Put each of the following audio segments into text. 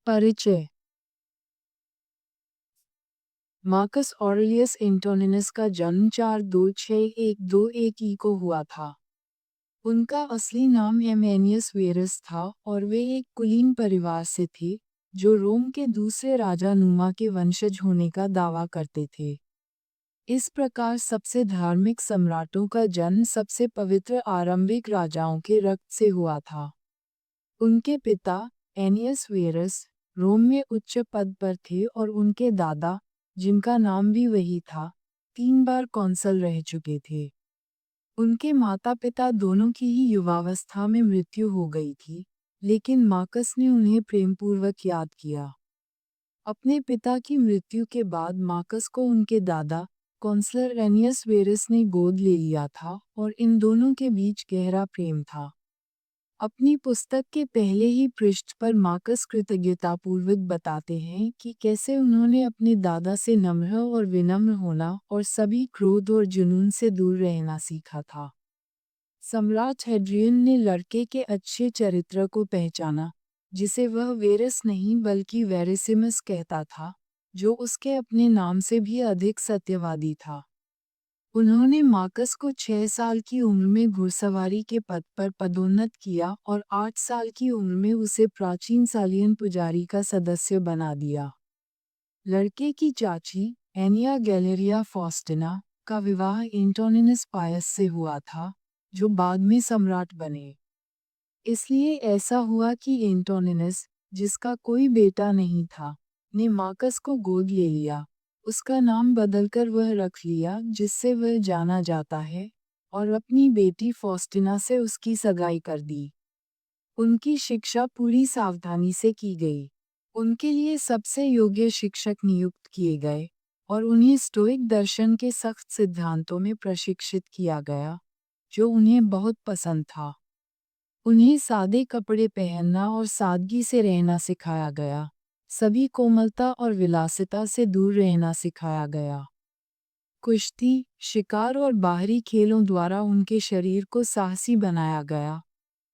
परिचय। Marcus Aurelius Antoninus का जन्म 4-2-6-1-2-1 को हुआ था। उनका असली नाम एमेनियस वेरस था और वे एक कुलीन परिवार से थे, जो रोम के दूसरे राजा नुमा के वंशज होने का दावा करते थे। इस प्रकार सबसे धार्मिक सम्राटों का जन्म सबसे पवित्र आरंभिक राजाओं के रक्त से हुआ था। उनके पिता, एनियस वेरस, रोम में उच्च पद पर थे और उनके दादा, जिनका नाम भी वही था, 3 बार कॉन्सल रह चुके थे। उनके माता-पिता दोनों की ही युवावस्था में मृत्यु हो गई थी, लेकिन मार्कस ने उन्हें प्रेमपूर्वक याद किया। अपने पिता की मृत्यु के बाद मार्कस को उनके दादा, कॉन्सलर एनियस वेरस ने गोद ले लिया था और इन दोनों के बीच गहरा प्रेम था। अपनी पुस्तक के पहले ही पृष्ठ पर मार्कस कृतज्ञतापूर्वक बताते हैं कि कैसे उन्होंने अपने दादा से नम्र और विनम्र होना और सभी क्रोध और जुनून से दूर रहना सीखा था। सम्राट हेड्रियन ने लड़के के अच्छे चरित्र को पहचाना, जिसे वह वेरस नहीं बल्कि वेरिसिमस कहता था, जो उसके अपने नाम से भी अधिक सत्यवादी था। उन्होंने मार्कस को 6 साल की उम्र में घुड़सवारी के पद पर पदोन्नत किया और 8 साल की उम्र में उसे प्राचीन सालियन पुजारी का सदस्य बना दिया। लड़के की चाची, एनिया गैलेरिया फॉस्टिना, का विवाह एंटोनिनस पायस से हुआ था, जो बाद में सम्राट बने। इसलिए ऐसा हुआ कि एंटोनिनस, जिसका कोई बेटा नहीं था, ने मार्कस को गोद ले लिया। उसका नाम बदलकर वह रख लिया जिससे वह जाना जाता है, और अपनी बेटी फॉस्टिना से उसकी सगाई कर दी। उनकी शिक्षा पूरी सावधानी से की गई। उनके लिए सबसे योग्य शिक्षक नियुक्त किए गए, और उन्हें स्टोइक दर्शन के सख्त सिद्धांतों में प्रशिक्षित किया गया, जो उन्हें बहुत पसंद था। उन्हें सादे कपड़े पहनना और सादगी से रहना सिखाया गया। सभी कोमलता और विलासिता से दूर रहना सिखाया गया। कुश्ती, शिकार और बाहरी खेलों द्वारा उनके शरीर को साहसी बनाया गया,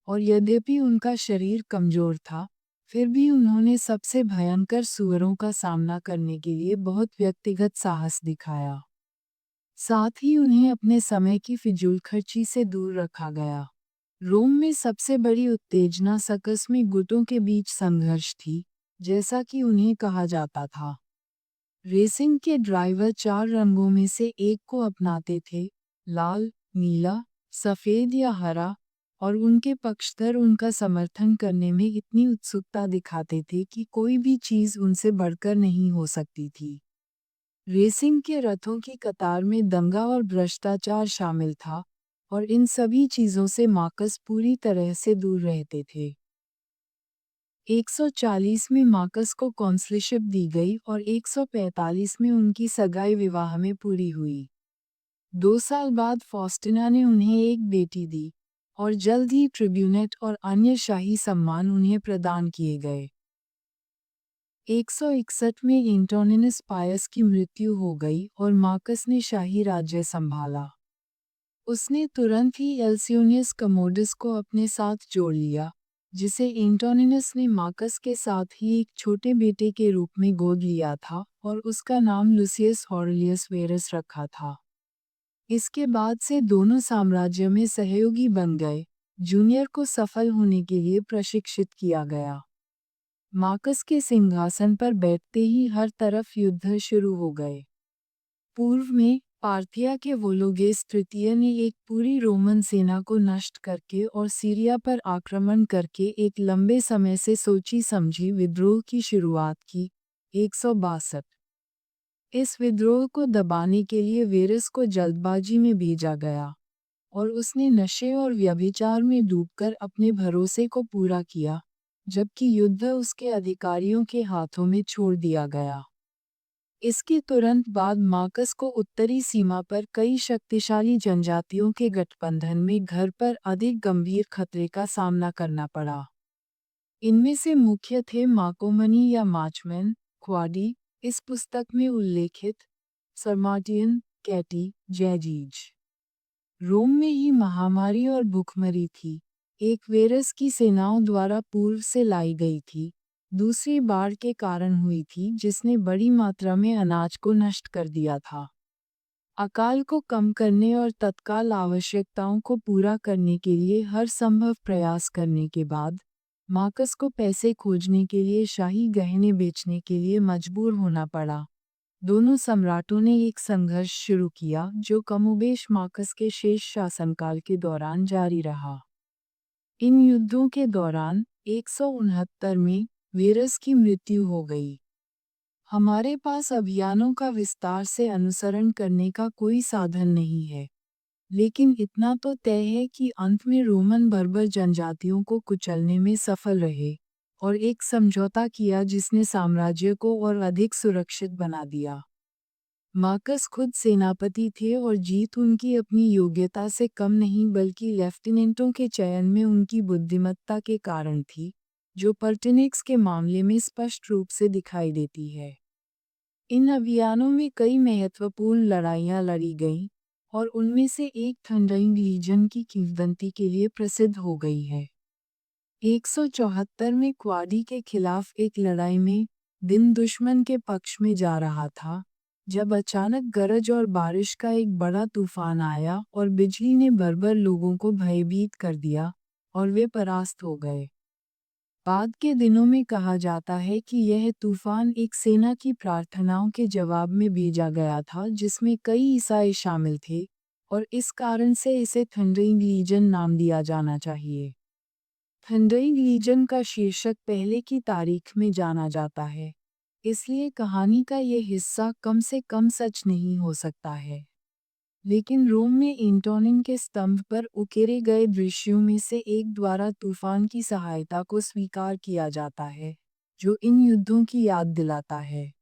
और यद्यपि उनका शरीर कमजोर था, फिर भी उन्होंने सबसे भयंकर सुअरों का सामना करने के लिए बहुत व्यक्तिगत साहस दिखाया। साथ ही उन्हें अपने समय की फिजूलखर्ची से दूर रखा गया। रोम में सबसे बड़ी उत्तेजना सर्कस में गुटों के बीच संघर्ष थी, जैसा कि उन्हें कहा जाता था। रेसिंग के ड्राइवर 4 रंगों में से एक को अपनाते थे, लाल, नीला, सफ़ेद या हरा, और उनके पक्षधर उनका समर्थन करने में इतनी उत्सुकता दिखाते थे कि कोई भी चीज़ उनसे बढ़कर नहीं हो सकती थी। रेसिंग के रथों की कतार में दंगा और भ्रष्टाचार शामिल था, और इन सभी चीज़ों से मार्कस पूरी तरह से दूर रहते थे। 140 में मार्कस को कॉन्सलशिप दी गई और 145 में उनकी सगाई विवाह में पूरी हुई। 2 साल बाद फॉस्टिना ने उन्हें एक बेटी दी, और जल्द ही ट्रिब्यूनेट और अन्य शाही सम्मान उन्हें प्रदान किए गए। 161 में एंटोनिनस पायस की मृत्यु हो गई और मार्कस ने शाही राज्य संभाला। उसने तुरंत ही एल्सियोनियस कमोडस को अपने साथ जोड़ लिया, जिसे एंटोनिनस ने मार्कस के साथ ही एक छोटे बेटे के रूप में गोद लिया था और उसका नाम लुसियस ऑरेलियस वेरस रखा था। इसके बाद से दोनों साम्राज्य में सहयोगी बन गए। जूनियर को सफल होने के लिए प्रशिक्षित किया गया। मार्कस के सिंहासन पर बैठते ही हर तरफ युद्ध शुरू हो गए। पूर्व में, पार्थिया के वोलोगेस तृतीय ने एक पूरी रोमन सेना को नष्ट करके और सीरिया पर आक्रमण करके एक लंबे समय से सोची समझी विद्रोह की शुरुआत की। 162। इस विद्रोह को दबाने के लिए वेरस को जल्दबाजी में भेजा गया, और उसने नशे और व्यभिचार में डूबकर अपने भरोसे को पूरा किया, जबकि युद्ध उसके अधिकारियों के हाथों में छोड़ दिया गया। इसके तुरंत बाद मार्कस को उत्तरी सीमा पर कई शक्तिशाली जनजातियों के गठबंधन में घर पर अधिक गंभीर खतरे का सामना करना पड़ा। इनमें से मुख्य थे मार्कोमनी या मार्चमैन, क्वाडी, इस पुस्तक में उल्लेखित, सर्माटियन, कैटी, जैजीज। रोम में ही महामारी और भूखमरी थी, एक वेरस की सेनाओं द्वारा पूर्व से लाई गई थी, दूसरी बाढ़ के कारण हुई थी जिसने बड़ी मात्रा में अनाज को नष्ट कर दिया था। अकाल को कम करने और तत्काल आवश्यकताओं को पूरा करने के लिए हर संभव प्रयास करने के बाद, मार्कस को पैसे खोजने के लिए शाही गहने बेचने के लिए मजबूर होना पड़ा। दोनों सम्राटों ने एक संघर्ष शुरू किया जो कमोबेश मार्कस के शेष शासनकाल के दौरान जारी रहा। इन युद्धों के दौरान 169 में वेरस की मृत्यु हो गई। हमारे पास अभियानों का विस्तार से अनुसरण करने का कोई साधन नहीं है, लेकिन इतना तो तय है कि अंत में रोमन बर्बर जनजातियों को कुचलने में सफल रहे और एक समझौता किया जिसने साम्राज्य को और अधिक सुरक्षित बना दिया। मार्कस खुद सेनापति थे और जीत उनकी अपनी योग्यता से कम नहीं बल्कि लेफ्टिनेंटों के चयन में उनकी बुद्धिमत्ता के कारण थी, जो पर्टिनेक्स के मामले में स्पष्ट रूप से दिखाई देती है। इन अभियानों में कई महत्वपूर्ण लड़ाइयाँ लड़ी गईं, और उनमें से एक थंडरिंग लीजन की किंवदंती के लिए प्रसिद्ध हो गई है। 174 में क्वाडी के खिलाफ एक लड़ाई में, दिन दुश्मन के पक्ष में जा रहा था, जब अचानक गरज और बारिश का एक बड़ा तूफान आया और बिजली ने बर्बर लोगों को भयभीत कर दिया, और वे परास्त हो गए। बाद के दिनों में कहा जाता है कि यह तूफान एक सेना की प्रार्थनाओं के जवाब में भेजा गया था जिसमें कई ईसाई शामिल थे, और इस कारण से इसे थंडरिंग लीजन नाम दिया जाना चाहिए। थंडरिंग लीजन का शीर्षक पहले की तारीख में जाना जाता है, इसलिए कहानी का ये हिस्सा कम से कम सच नहीं हो सकता है। लेकिन रोम में एंटोनिन के स्तंभ पर उकेरे गए दृश्यों में से एक द्वारा तूफान की सहायता को स्वीकार किया जाता है, जो इन युद्धों की याद दिलाता है।